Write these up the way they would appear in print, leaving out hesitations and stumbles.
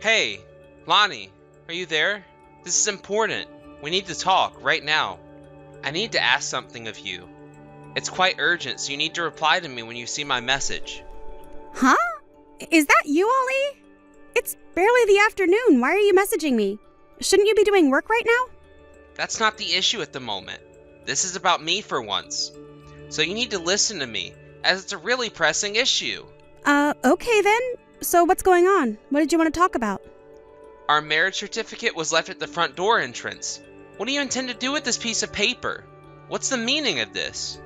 Hey, Lonnie, are you there? This is important. We need to talk right now. I need to ask something of you. It's quite urgent, so you need to reply to me when you see my message. Huh? Is that you, Ollie? It's barely the afternoon. Why are you messaging me? Shouldn't you be doing work right now? That's not the issue at the moment. This is about me for once. So you need to listen to me, as it's a really pressing issue. Okay then. So what's going on? What did you want to talk about? Our marriage certificate was left at the front door entrance. What do you intend to do with this piece of paper? What's the meaning of this?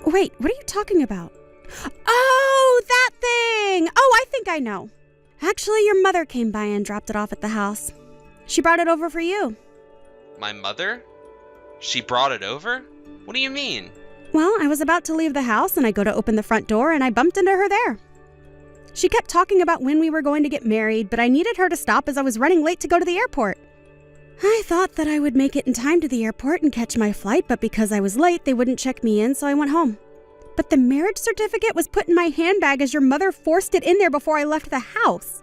Wait, what are you talking about? Oh, that thing! Oh, I think I know. Actually, your mother came by and dropped it off at the house. She brought it over for you. My mother? She brought it over? What do you mean? Well, I was about to leave the house and I go to open the front door and I bumped into her there. She kept talking about when we were going to get married, but I needed her to stop as I was running late to go to the airport. I thought that I would make it in time to the airport and catch my flight, but because I was late, they wouldn't check me in, so I went home. But the marriage certificate was put in my handbag as your mother forced it in there before I left the house.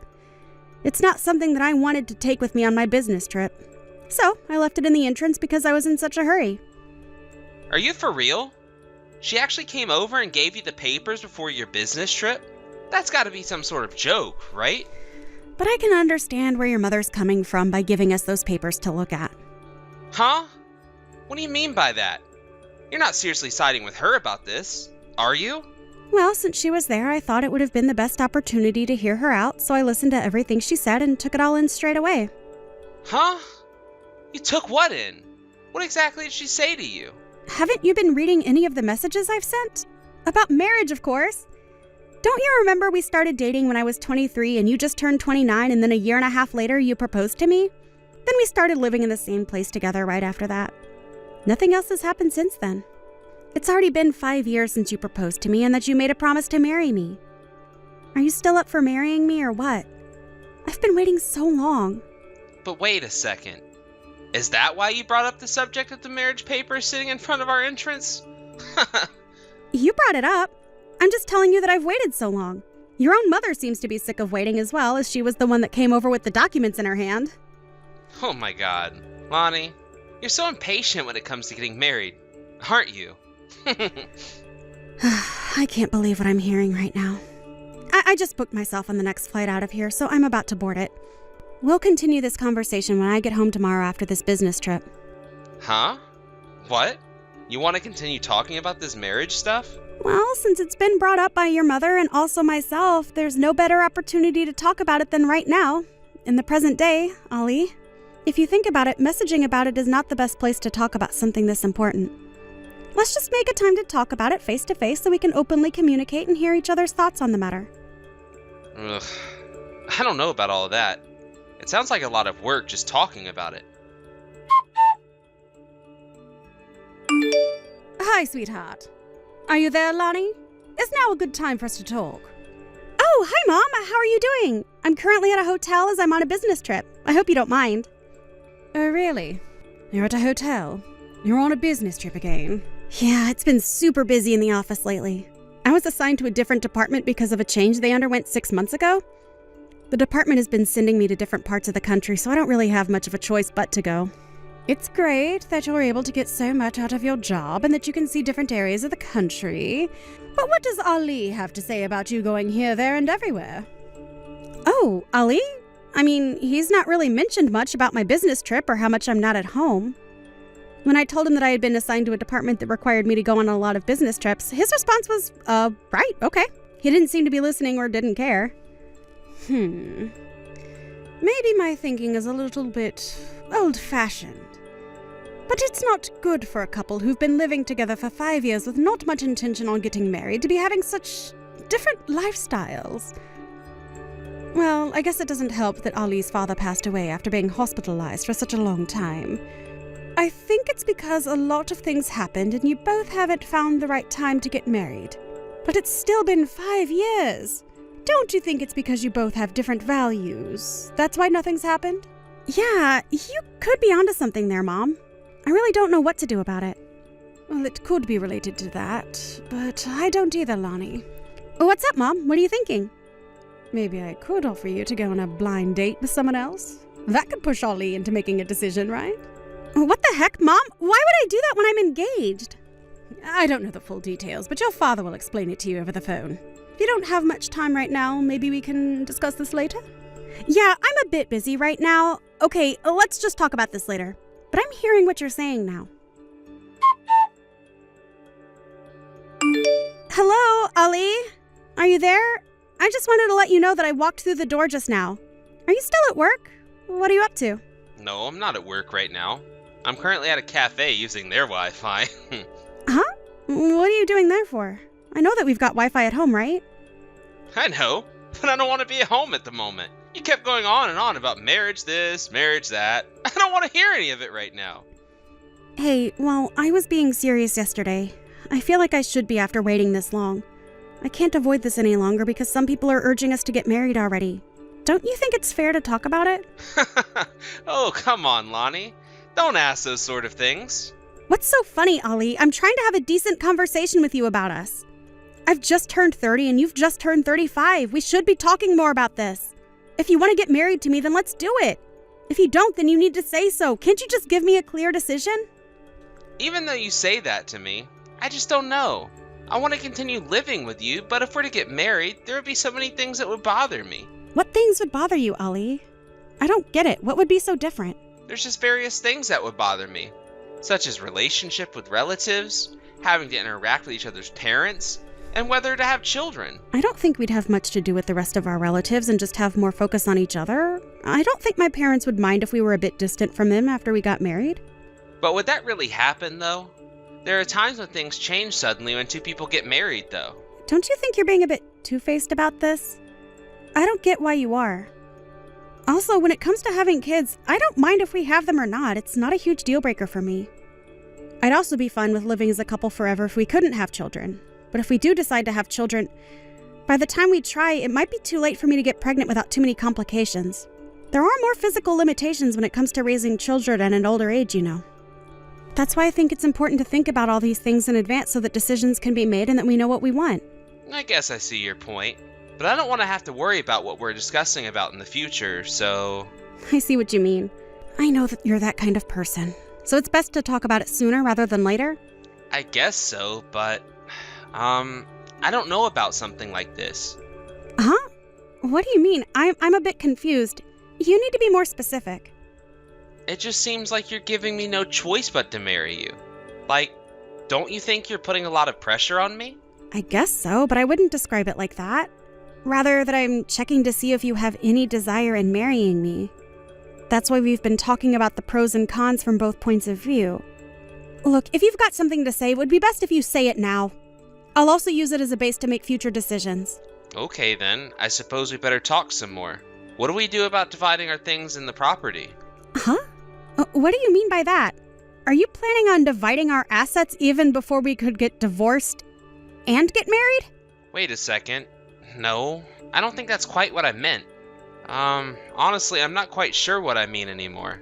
It's not something that I wanted to take with me on my business trip. So I left it in the entrance because I was in such a hurry. Are you for real? She actually came over and gave you the papers before your business trip? That's gotta be some sort of joke, right? But I can understand where your mother's coming from by giving us those papers to look at. Huh? What do you mean by that? You're not seriously siding with her about this, are you? Well, since she was there, I thought it would have been the best opportunity to hear her out, so I listened to everything she said and took it all in straight away. Huh? You took what in? What exactly did she say to you? Haven't you been reading any of the messages I've sent? About marriage, of course. Don't you remember we started dating when I was 23 and you just turned 29 and then a year and a half later you proposed to me? Then we started living in the same place together right after that. Nothing else has happened since then. It's already been 5 years since you proposed to me and that you made a promise to marry me. Are you still up for marrying me or what? I've been waiting so long. But wait a second. Is that why you brought up the subject of the marriage papers sitting in front of our entrance? You brought it up. I'm just telling you that I've waited so long. Your own mother seems to be sick of waiting as well, as she was the one that came over with the documents in her hand. Oh my god. Lonnie, you're so impatient when it comes to getting married, aren't you? I can't believe what I'm hearing right now. I just booked myself on the next flight out of here, so I'm about to board it. We'll continue this conversation when I get home tomorrow after this business trip. Huh? What? You want to continue talking about this marriage stuff? Well, since it's been brought up by your mother and also myself, there's no better opportunity to talk about it than right now, in the present day, Ollie. If you think about it, messaging about it is not the best place to talk about something this important. Let's just make a time to talk about it face to face so we can openly communicate and hear each other's thoughts on the matter. Ugh. I don't know about all of that. It sounds like a lot of work just talking about it. Hi, sweetheart. Are you there, Lonnie? Is now a good time for us to talk? Oh, hi, Mom. How are you doing? I'm currently at a hotel as I'm on a business trip. I hope you don't mind. Oh, really? You're at a hotel? You're on a business trip again? Yeah, it's been super busy in the office lately. I was assigned to a different department because of a change they underwent 6 months ago. The department has been sending me to different parts of the country, so I don't really have much of a choice but to go. It's great that you're able to get so much out of your job and that you can see different areas of the country. But what does Ali have to say about you going here, there, and everywhere? Oh, Ali? I mean, he's not really mentioned much about my business trip or how much I'm not at home. When I told him that I had been assigned to a department that required me to go on a lot of business trips, his response was, right, okay. He didn't seem to be listening or didn't care. Maybe my thinking is a little bit old-fashioned. But it's not good for a couple who've been living together for 5 years with not much intention on getting married to be having such different lifestyles. Well, I guess it doesn't help that Ali's father passed away after being hospitalized for such a long time. I think it's because a lot of things happened and you both haven't found the right time to get married. But it's still been 5 years. Don't you think it's because you both have different values? That's why nothing's happened? Yeah, you could be onto something there, Mom. I really don't know what to do about it. Well, it could be related to that, but I don't either, Lonnie. What's up, Mom? What are you thinking? Maybe I could offer you to go on a blind date with someone else. That could push Ollie into making a decision, right? What the heck, Mom? Why would I do that when I'm engaged? I don't know the full details, but your father will explain it to you over the phone. If you don't have much time right now, maybe we can discuss this later? Yeah, I'm a bit busy right now. Okay, let's just talk about this later. But I'm hearing what you're saying now. Hello, Ollie? Are you there? I just wanted to let you know that I walked through the door just now. Are you still at work? What are you up to? No, I'm not at work right now. I'm currently at a cafe using their Wi-Fi. Huh? What are you doing there for? I know that we've got Wi-Fi at home, right? I know, but I don't want to be at home at the moment. You kept going on and on about marriage this, marriage that. I don't want to hear any of it right now. Hey, well, I was being serious yesterday. I feel like I should be after waiting this long. I can't avoid this any longer because some people are urging us to get married already. Don't you think it's fair to talk about it? Oh, come on, Lonnie. Don't ask those sort of things. What's so funny, Ollie? I'm trying to have a decent conversation with you about us. I've just turned 30 and you've just turned 35. We should be talking more about this. If you want to get married to me, then let's do it. If you don't, then you need to say so. Can't you just give me a clear decision? Even though you say that to me, I just don't know. I want to continue living with you, but if we're to get married, there would be so many things that would bother me. What things would bother you, Ollie? I don't get it. What would be so different? There's just various things that would bother me, such as relationship with relatives, having to interact with each other's parents, and whether to have children. I don't think we'd have much to do with the rest of our relatives and just have more focus on each other. I don't think my parents would mind if we were a bit distant from them after we got married. But would that really happen, though? There are times when things change suddenly when two people get married, though. Don't you think you're being a bit two-faced about this? I don't get why you are. Also, when it comes to having kids, I don't mind if we have them or not. It's not a huge deal breaker for me. I'd also be fine with living as a couple forever if we couldn't have children. But if we do decide to have children, by the time we try, it might be too late for me to get pregnant without too many complications. There are more physical limitations when it comes to raising children at an older age, you know. That's why I think it's important to think about all these things in advance so that decisions can be made and that we know what we want. I guess I see your point, but I don't want to have to worry about what we're discussing about in the future, so... I see what you mean. I know that you're that kind of person. So it's best to talk about it sooner rather than later? I guess so, but... I don't know about something like this. Huh? What do you mean? I'm a bit confused. You need to be more specific. It just seems like you're giving me no choice but to marry you. Like, don't you think you're putting a lot of pressure on me? I guess so, but I wouldn't describe it like that. Rather, that I'm checking to see if you have any desire in marrying me. That's why we've been talking about the pros and cons from both points of view. Look, if you've got something to say, it would be best if you say it now. I'll also use it as a base to make future decisions. Okay then, I suppose we better talk some more. What do we do about dividing our things in the property? Huh? What do you mean by that? Are you planning on dividing our assets even before we could get divorced and get married? Wait a second. No, I don't think that's quite what I meant. Honestly, I'm not quite sure what I mean anymore.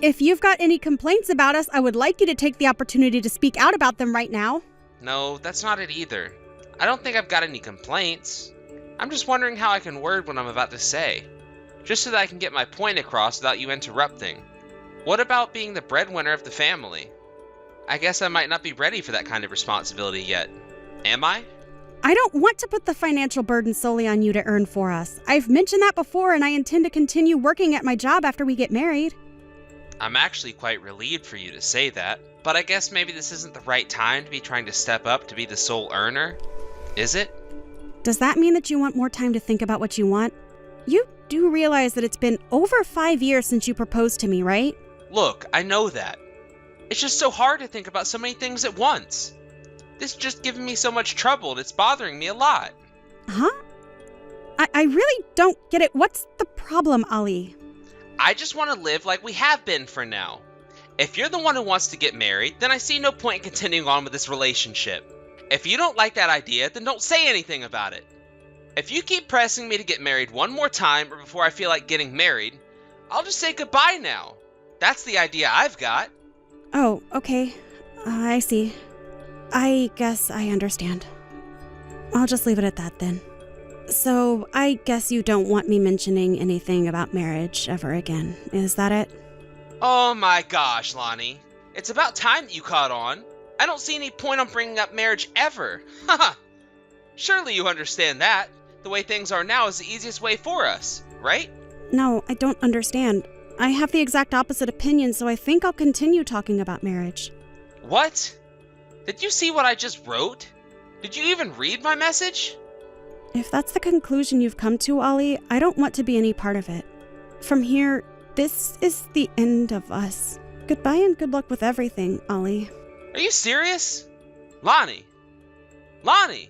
If you've got any complaints about us, I would like you to take the opportunity to speak out about them right now. No, that's not it either. I don't think I've got any complaints. I'm just wondering how I can word what I'm about to say, just so that I can get my point across without you interrupting. What about being the breadwinner of the family? I guess I might not be ready for that kind of responsibility yet. Am I? I don't want to put the financial burden solely on you to earn for us. I've mentioned that before, and I intend to continue working at my job after we get married. I'm actually quite relieved for you to say that, but I guess maybe this isn't the right time to be trying to step up to be the sole earner, is it? Does that mean that you want more time to think about what you want? You do realize that it's been over 5 years since you proposed to me, right? Look, I know that. It's just so hard to think about so many things at once. This is just giving me so much trouble and it's bothering me a lot. Huh? I really don't get it. What's the problem, Ollie? I just want to live like we have been for now. If you're the one who wants to get married, then I see no point in continuing on with this relationship. If you don't like that idea, then don't say anything about it. If you keep pressing me to get married one more time or before I feel like getting married, I'll just say goodbye now. That's the idea I've got. Oh, okay. I see. I guess I understand. I'll just leave it at that then. So I guess you don't want me mentioning anything about marriage ever again, is that it? Oh my gosh, Lonnie. It's about time that you caught on. I don't see any point on bringing up marriage ever. Haha. Surely you understand that. The way things are now is the easiest way for us, right? No, I don't understand. I have the exact opposite opinion, so I think I'll continue talking about marriage. What? Did you see what I just wrote? Did you even read my message? If that's the conclusion you've come to, Ollie, I don't want to be any part of it. From here, this is the end of us. Goodbye and good luck with everything, Ollie. Are you serious? Lonnie! Lonnie!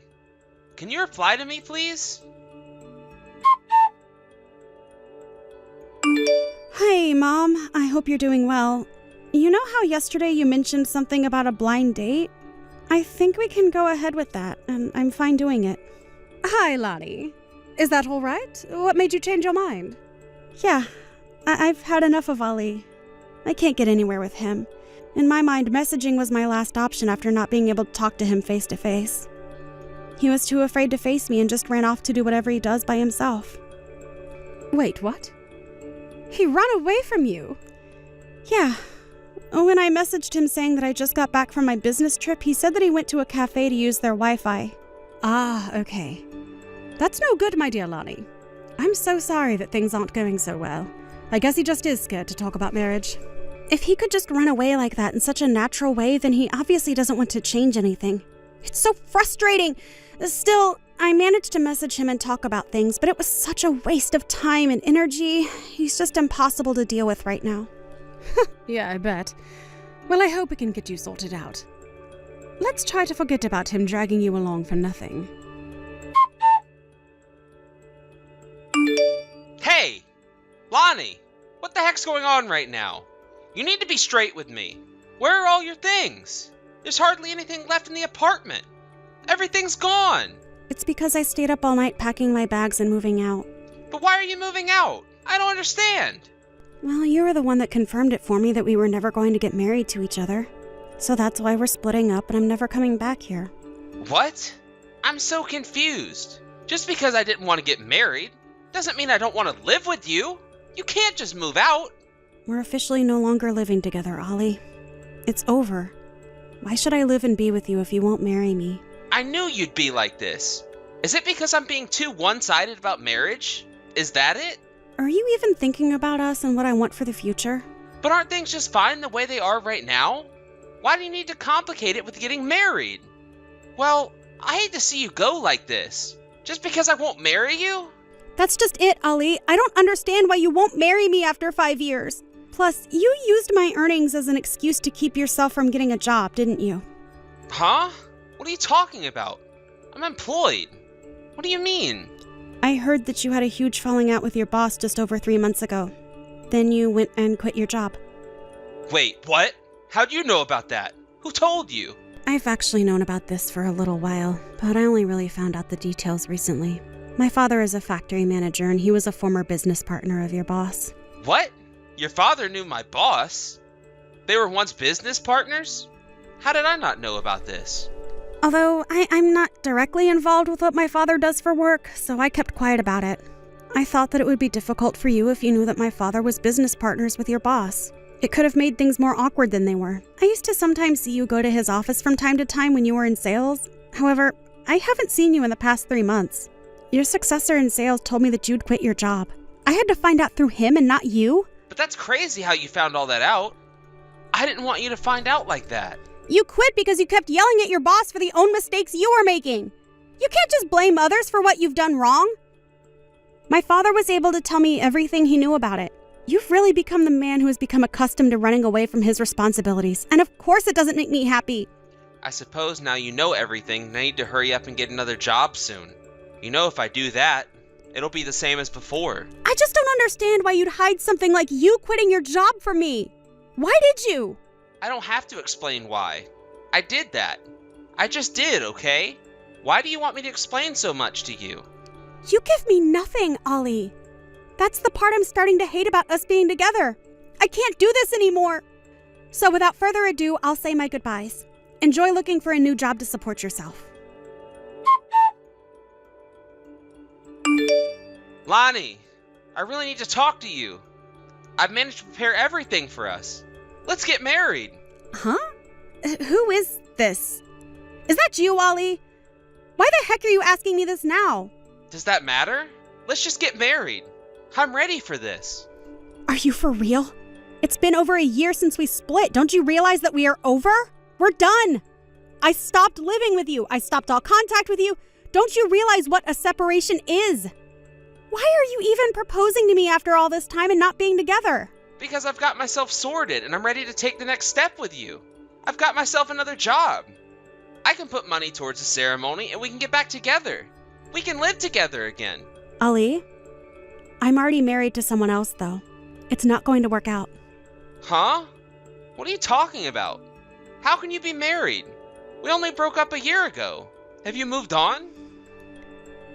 Can you reply to me, please? Hi, Mom. I hope you're doing well. You know how yesterday you mentioned something about a blind date? I think we can go ahead with that, and I'm fine doing it. Hi, Lonnie. Is that all right? What made you change your mind? Yeah, I've had enough of Ollie. I can't get anywhere with him. In my mind, messaging was my last option after not being able to talk to him face to face. He was too afraid to face me and just ran off to do whatever he does by himself. Wait, what? He ran away from you? Yeah. When I messaged him saying that I just got back from my business trip, he said that he went to a cafe to use their Wi-Fi. Ah, okay. That's no good, my dear Lonnie. I'm so sorry that things aren't going so well. I guess he just is scared to talk about marriage. If he could just run away like that in such a natural way, then he obviously doesn't want to change anything. It's so frustrating. Still, I managed to message him and talk about things, but it was such a waste of time and energy. He's just impossible to deal with right now. Yeah, I bet. Well, I hope we can get you sorted out. Let's try to forget about him dragging you along for nothing. Hey! Lonnie! What the heck's going on right now? You need to be straight with me. Where are all your things? There's hardly anything left in the apartment. Everything's gone. It's because I stayed up all night packing my bags and moving out. But why are you moving out? I don't understand. Well, you were the one that confirmed it for me that we were never going to get married to each other. So that's why we're splitting up and I'm never coming back here. What? I'm so confused. Just because I didn't want to get married doesn't mean I don't want to live with you. You can't just move out. We're officially no longer living together, Ollie. It's over. Why should I live and be with you if you won't marry me? I knew you'd be like this. Is it because I'm being too one-sided about marriage? Is that it? Are you even thinking about us and what I want for the future? But aren't things just fine the way they are right now? Why do you need to complicate it with getting married? Well, I hate to see you go like this. Just because I won't marry you? That's just it, Ollie. I don't understand why you won't marry me after 5 years. Plus, you used my earnings as an excuse to keep yourself from getting a job, didn't you? Huh? What are you talking about? I'm employed. What do you mean? I heard that you had a huge falling out with your boss just over 3 months ago. Then you went and quit your job. Wait, what? How'd you know about that? Who told you? I've actually known about this for a little while, but I only really found out the details recently. My father is a factory manager and he was a former business partner of your boss. What? Your father knew my boss? They were once business partners? How did I not know about this? Although I'm not directly involved with what my father does for work, so I kept quiet about it. I thought that it would be difficult for you if you knew that my father was business partners with your boss. It could have made things more awkward than they were. I used to sometimes see you go to his office from time to time when you were in sales. However, I haven't seen you in the past 3 months. Your successor in sales told me that you'd quit your job. I had to find out through him and not you. But that's crazy how you found all that out. I didn't want you to find out like that. You quit because you kept yelling at your boss for the own mistakes you were making. You can't just blame others for what you've done wrong. My father was able to tell me everything he knew about it. You've really become the man who has become accustomed to running away from his responsibilities, and of course it doesn't make me happy. I suppose now you know everything, and I need to hurry up and get another job soon. You know, if I do that, it'll be the same as before. I just don't understand why you'd hide something like you quitting your job from me. Why did you? I don't have to explain why. I did that. I just did, okay? Why do you want me to explain so much to you? You give me nothing, Ollie. That's the part I'm starting to hate about us being together. I can't do this anymore. So without further ado, I'll say my goodbyes. Enjoy looking for a new job to support yourself. Lonnie, I really need to talk to you. I've managed to prepare everything for us. Let's get married. Huh? Who is this? Is that you, Ollie? Why the heck are you asking me this now? Does that matter? Let's just get married. I'm ready for this. Are you for real? It's been over a year since we split. Don't you realize that we are over? We're done. I stopped living with you. I stopped all contact with you. Don't you realize what a separation is? Why are you even proposing to me after all this time and not being together? Because I've got myself sorted and I'm ready to take the next step with you. I've got myself another job. I can put money towards the ceremony and we can get back together. We can live together again. Ali, I'm already married to someone else, though. It's not going to work out. Huh? What are you talking about? How can you be married? We only broke up a year ago. Have you moved on?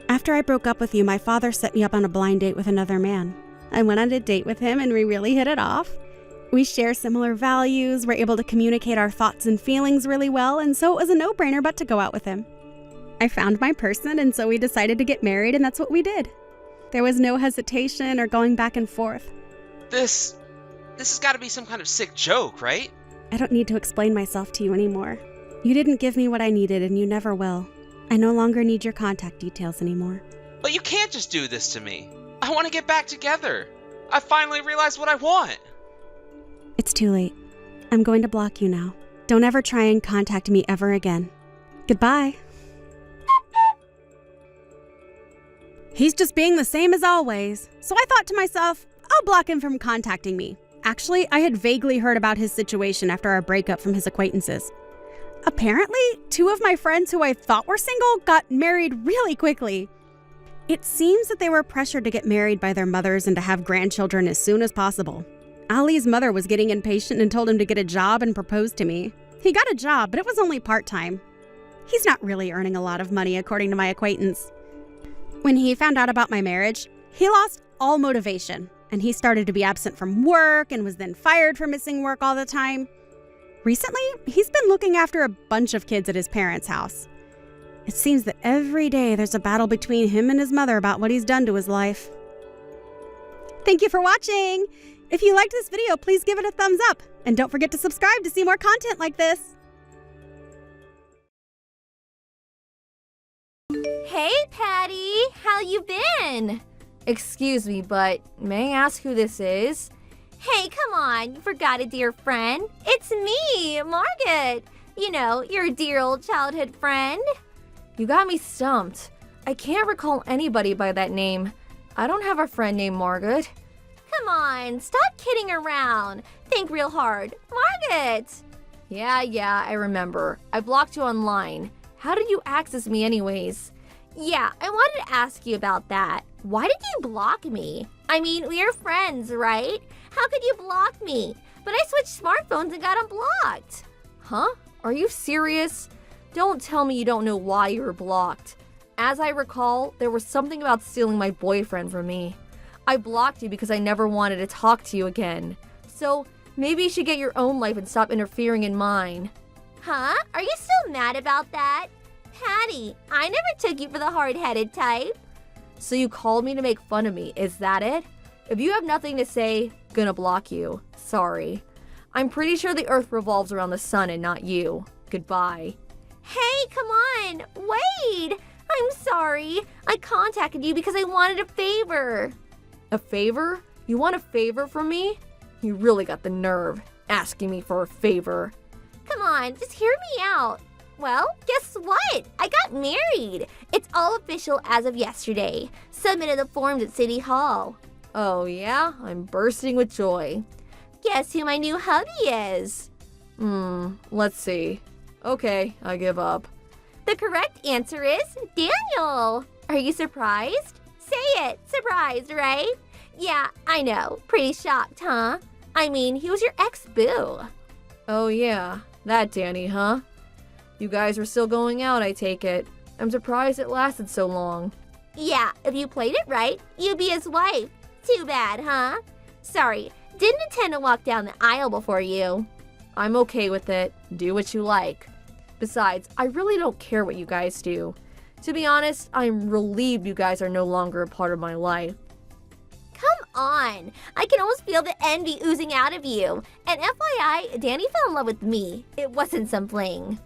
After I broke up with you, my father set me up on a blind date with another man. I went on a date with him and we really hit it off. We share similar values, we're able to communicate our thoughts and feelings really well, and so it was a no-brainer but to go out with him. I found my person, and so we decided to get married, and that's what we did. There was no hesitation or going back and forth. This has got to be some kind of sick joke, right? I don't need to explain myself to you anymore. You didn't give me what I needed, and you never will. I no longer need your contact details anymore. But you can't just do this to me. I want to get back together. I finally realized what I want. It's too late. I'm going to block you now. Don't ever try and contact me ever again. Goodbye. He's just being the same as always. So I thought to myself, I'll block him from contacting me. Actually, I had vaguely heard about his situation after our breakup from his acquaintances. Apparently, 2 of my friends who I thought were single got married really quickly. It seems that they were pressured to get married by their mothers and to have grandchildren as soon as possible. Ali's mother was getting impatient and told him to get a job and proposed to me. He got a job, but it was only part-time. He's not really earning a lot of money, according to my acquaintance. When he found out about my marriage, he lost all motivation, and he started to be absent from work and was then fired for missing work all the time. Recently, he's been looking after a bunch of kids at his parents' house. It seems that every day there's a battle between him and his mother about what he's done to his life. Thank you for watching! If you liked this video, please give it a thumbs up, and don't forget to subscribe to see more content like this. Hey, Patty! How you been? Excuse me, but may I ask who this is? Hey, come on, you forgot a dear friend. It's me, Margaret. You know, your dear old childhood friend. You got me stumped. I can't recall anybody by that name. I don't have a friend named Margaret. Come on, stop kidding around. Think real hard. Margaret! Yeah, I remember. I blocked you online. How did you access me anyways? Yeah, I wanted to ask you about that. Why did you block me? I mean, we are friends, right? How could you block me? But I switched smartphones and got unblocked. Huh? Are you serious? Don't tell me you don't know why you were blocked. As I recall, there was something about stealing my boyfriend from me. I blocked you because I never wanted to talk to you again. So maybe you should get your own life and stop interfering in mine. Huh? Are you still mad about that? Patty, I never took you for the hard-headed type. So you called me to make fun of me, is that it? If you have nothing to say, gonna block you. Sorry. I'm pretty sure the earth revolves around the sun and not you. Goodbye. Hey, come on! Wait! I'm sorry. I contacted you because I wanted a favor. A favor? You want a favor from me? You really got the nerve, asking me for a favor. Come on, just hear me out. Well, guess what? I got married. It's all official as of yesterday. Submitted the forms at City Hall. Oh yeah? I'm bursting with joy. Guess who my new hubby is? Let's see. Okay, I give up. The correct answer is Daniel. Are you surprised? Say it. Surprised, right? Yeah, I know. Pretty shocked, huh? I mean, he was your ex-boo. Oh yeah, that Danny, huh? You guys are still going out, I take it. I'm surprised it lasted so long. Yeah, if you played it right, you'd be his wife. Too bad, huh? Sorry, didn't intend to walk down the aisle before you. I'm okay with it. Do what you like. Besides, I really don't care what you guys do. To be honest, I'm relieved you guys are no longer a part of my life. on. I can almost feel the envy oozing out of you. And FYI, Danny fell in love with me. It wasn't some fling.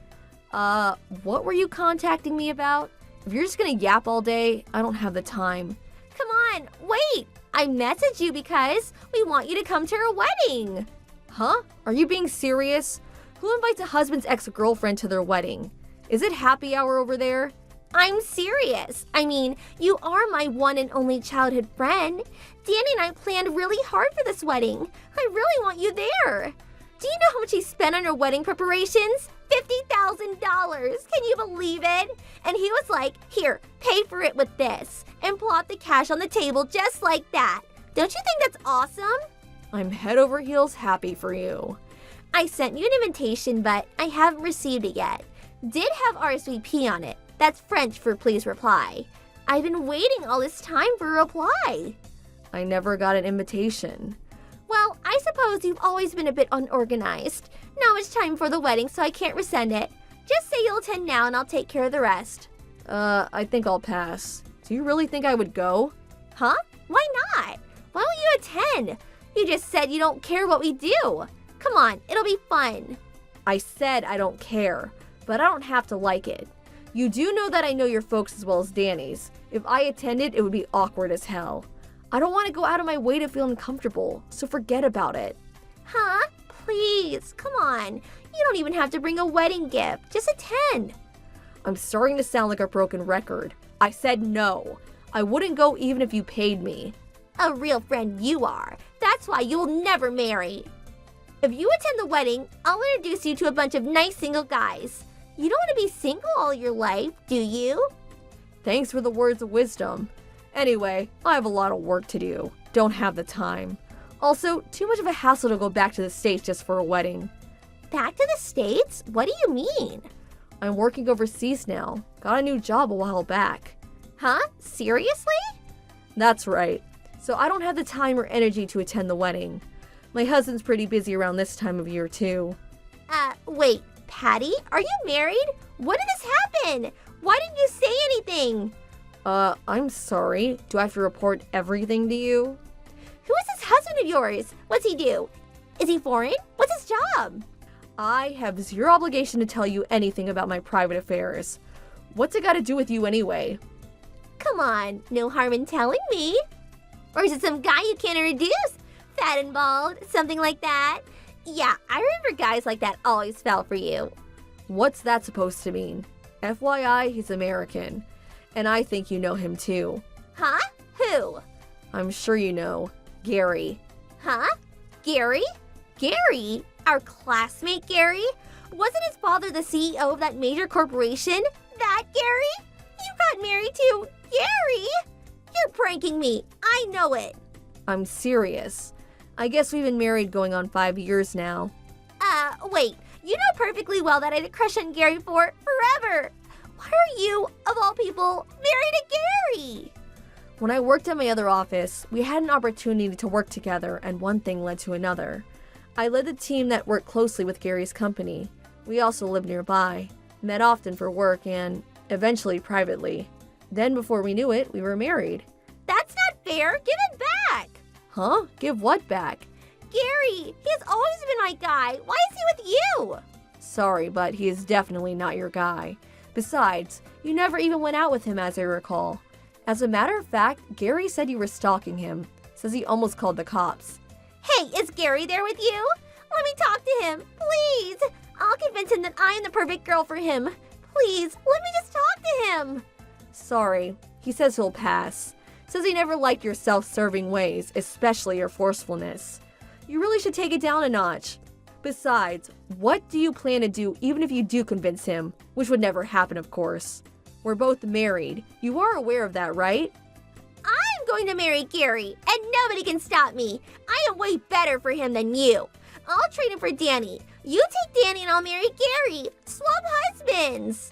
What were you contacting me about? If you're just gonna yap all day, I don't have the time. Come on, wait. I messaged you because we want you to come to our wedding. Huh? Are you being serious? Who invites a husband's ex-girlfriend to their wedding? Is it happy hour over there? I'm serious. I mean, you are my one and only childhood friend. Danny and I planned really hard for this wedding. I really want you there. Do you know how much he spent on our wedding preparations? $50,000. Can you believe it? And he was like, here, pay for it with this. And plop the cash on the table just like that. Don't you think that's awesome? I'm head over heels happy for you. I sent you an invitation, but I haven't received it yet. Did have RSVP on it. That's French for please reply. I've been waiting all this time for a reply. I never got an invitation. Well, I suppose you've always been a bit unorganized. Not much time for the wedding, so I can't resend it. Just say you'll attend now and I'll take care of the rest. I think I'll pass. Do you really think I would go? Huh? Why not? Why won't you attend? You just said you don't care what we do. Come on, it'll be fun. I said I don't care, but I don't have to like it. You do know that I know your folks as well as Danny's. If I attended, it would be awkward as hell. I don't want to go out of my way to feel uncomfortable, so forget about it. Huh? Please, come on. You don't even have to bring a wedding gift. Just attend. I'm starting to sound like a broken record. I said no. I wouldn't go even if you paid me. A real friend you are. That's why you'll never marry. If you attend the wedding, I'll introduce you to a bunch of nice single guys. You don't want to be single all your life, do you? Thanks for the words of wisdom. Anyway, I have a lot of work to do. Don't have the time. Also, too much of a hassle to go back to the States just for a wedding. Back to the States? What do you mean? I'm working overseas now. Got a new job a while back. Huh? Seriously? That's right. So I don't have the time or energy to attend the wedding. My husband's pretty busy around this time of year too. Wait, Patty? Are you married? When did this happen? Why didn't you say anything? I'm sorry. Do I have to report everything to you? Who is this husband of yours? What's he do? Is he foreign? What's his job? I have zero obligation to tell you anything about my private affairs. What's it got to do with you anyway? Come on, no harm in telling me. Or is it some guy you can't introduce? Fat and bald, something like that? Yeah, I remember guys like that always fell for you. What's that supposed to mean? FYI, he's American. And I think you know him too. Huh? Who? I'm sure you know. Gary. Huh? Gary? Gary? Our classmate Gary? Wasn't his father the CEO of that major corporation? That Gary? You got married to Gary? You're pranking me. I know it. I'm serious. I guess we've been married going on 5 years now. Wait. You know perfectly well that I had a crush on Gary for forever. Why are you, of all people, married to Gary? When I worked at my other office, we had an opportunity to work together, and one thing led to another. I led the team that worked closely with Gary's company. We also lived nearby, met often for work, and eventually privately. Then before we knew it, we were married. That's not fair. Give it back. Huh? Give what back? Gary, he has always been my guy. Why is he with you? Sorry, but he is definitely not your guy. Besides, you never even went out with him as I recall. As a matter of fact, Gary said you were stalking him. Says he almost called the cops. Hey, is Gary there with you? Let me talk to him, please. I'll convince him that I am the perfect girl for him. Please, let me just talk to him. Sorry, he says he'll pass. Says he never liked your self-serving ways, especially your forcefulness. You really should take it down a notch. Besides, what do you plan to do even if you do convince him? Which would never happen, of course. We're both married. You are aware of that, right? I'm going to marry Gary, and nobody can stop me. I am way better for him than you. I'll trade him for Danny. You take Danny and I'll marry Gary. Swap husbands.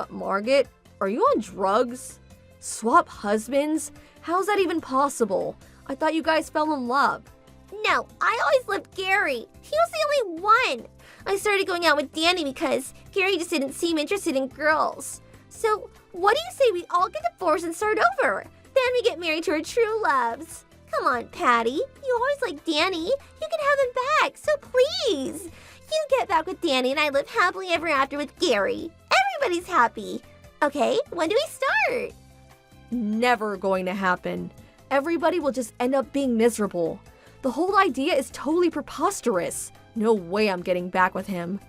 Margaret, are you on drugs? Swap husbands? How's that even possible? I thought you guys fell in love. No, I always loved Gary. He was the only one. I started going out with Danny because Gary just didn't seem interested in girls. So, what do you say we all get divorced and start over? Then we get married to our true loves. Come on, Patty. You always like Danny. You can have him back, so please. You get back with Danny and I live happily ever after with Gary. Everybody's happy. Okay, when do we start? Never going to happen. Everybody will just end up being miserable. The whole idea is totally preposterous. No way I'm getting back with him.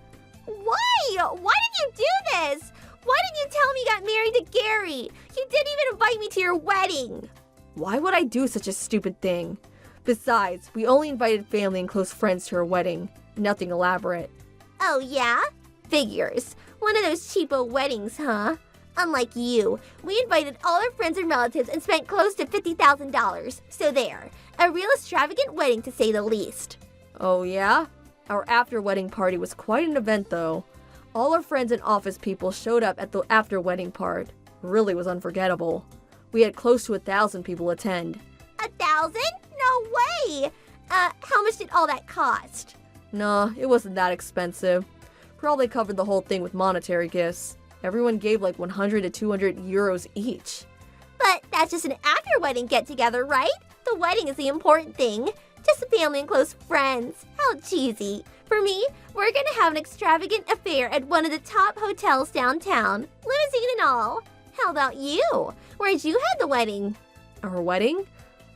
Why? Why did you do this? Why didn't you tell me you got married to Gary? You didn't even invite me to your wedding. Why would I do such a stupid thing? Besides, we only invited family and close friends to our wedding. Nothing elaborate. Oh, yeah? Figures. One of those cheapo weddings, huh? Unlike you, we invited all our friends and relatives and spent close to $50,000. So there. A real extravagant wedding, to say the least. Oh, yeah? Our after-wedding party was quite an event, though. All our friends and office people showed up at the after-wedding part. Really was unforgettable. We had close to 1,000 people attend. 1,000? No way! How much did all that cost? Nah, it wasn't that expensive. Probably covered the whole thing with monetary gifts. Everyone gave like 100 to 200 euros each. But that's just an after-wedding get-together, right? The wedding is the important thing. Just family and close friends. How cheesy. For me, we're gonna have an extravagant affair at one of the top hotels downtown. Limousine and all. How about you? Where'd you have the wedding? Our wedding?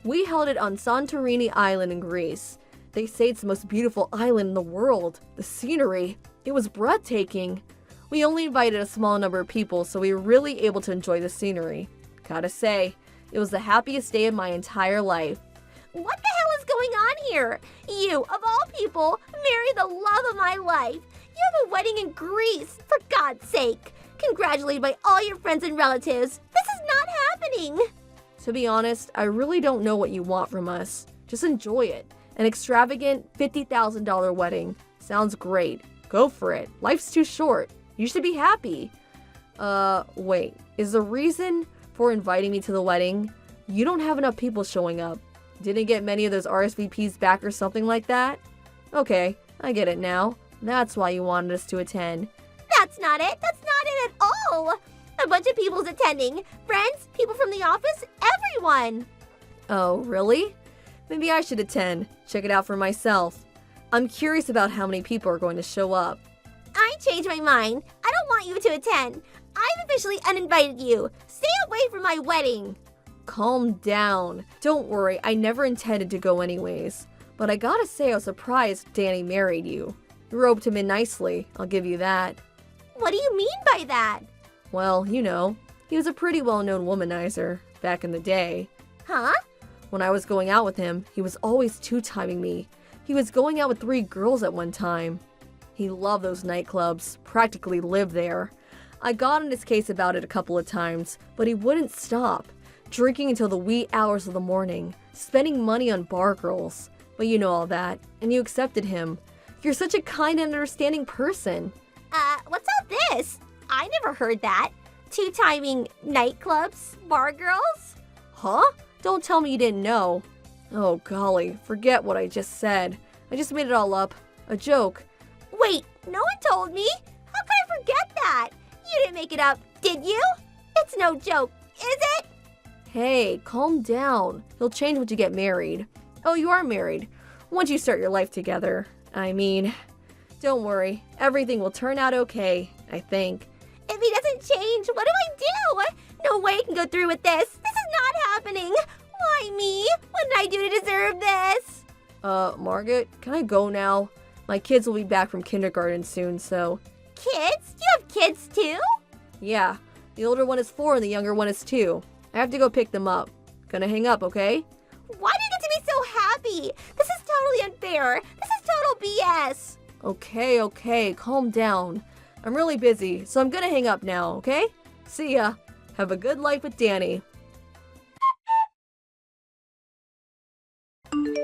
We held it on Santorini Island in Greece. They say it's the most beautiful island in the world. The scenery, it was breathtaking. We only invited a small number of people, so we were really able to enjoy the scenery. Gotta say, it was the happiest day of my entire life. What the hell is going on here? You, of all people, married the love of my life. You have a wedding in Greece, for God's sake. Congratulated by all your friends and relatives. This is not happening. To be honest, I really don't know what you want from us. Just enjoy it. An extravagant $50,000 wedding. Sounds great. Go for it. Life's too short. You should be happy. Wait. Is the reason for inviting me to the wedding you don't have enough people showing up? Didn't get many of those RSVPs back or something like that? Okay, I get it now. That's why you wanted us to attend. That's not it. That's not it at all. A bunch of people's attending. Friends, people from the office, everyone. Oh, really? Maybe I should attend. Check it out for myself. I'm curious about how many people are going to show up. I changed my mind. I don't want you to attend. I've officially uninvited you. Stay away from my wedding. Calm down. Don't worry, I never intended to go anyways. But I gotta say I was surprised Danny married you. You roped him in nicely, I'll give you that. What do you mean by that? Well, you know, he was a pretty well-known womanizer back in the day. Huh? When I was going out with him, he was always two-timing me. He was going out with 3 girls at one time. He loved those nightclubs, practically lived there. I got in his case about it a couple of times, but he wouldn't stop. Drinking until the wee hours of the morning, spending money on bar girls. But you know all that, and you accepted him. You're such a kind and understanding person. What's all this? I never heard that. Two-timing nightclubs, bar girls? Huh? Don't tell me you didn't know. Oh golly, forget what I just said. I just made it all up. A joke. Wait, no one told me. How could I forget that? You didn't make it up, did you? It's no joke, is it? Hey, calm down. He'll change once you get married. Oh, you are married. Once you start your life together. I mean, don't worry. Everything will turn out okay, I think. If he doesn't change, what do I do? No way I can go through with this. This is not happening. Why me? What did I do to deserve this? Margaret, can I go now? My kids will be back from kindergarten soon, so... Kids? You have kids too? Yeah. The older one is 4 and the younger one is 2. I have to go pick them up. Gonna hang up, okay? Why do you get to be so happy? This is totally unfair. This is total BS. Okay, calm down. I'm really busy, so I'm gonna hang up now, okay? See ya. Have a good life with Danny.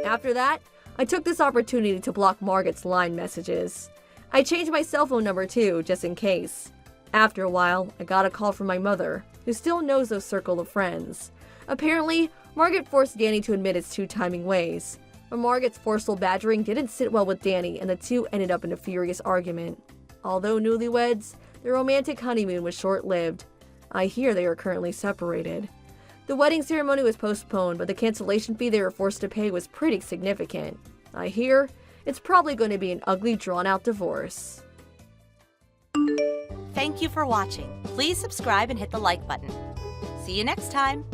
After that, I took this opportunity to block Margaret's line messages. I changed my cell phone number too, just in case. After a while, I got a call from my mother, who still knows those circle of friends. Apparently, Margaret forced Danny to admit his two-timing ways. But Margaret's forceful badgering didn't sit well with Danny, and the two ended up in a furious argument. Although newlyweds, their romantic honeymoon was short-lived. I hear they are currently separated. The wedding ceremony was postponed, but the cancellation fee they were forced to pay was pretty significant. I hear it's probably going to be an ugly, drawn-out divorce. Thank you for watching. Please subscribe and hit the like button. See you next time.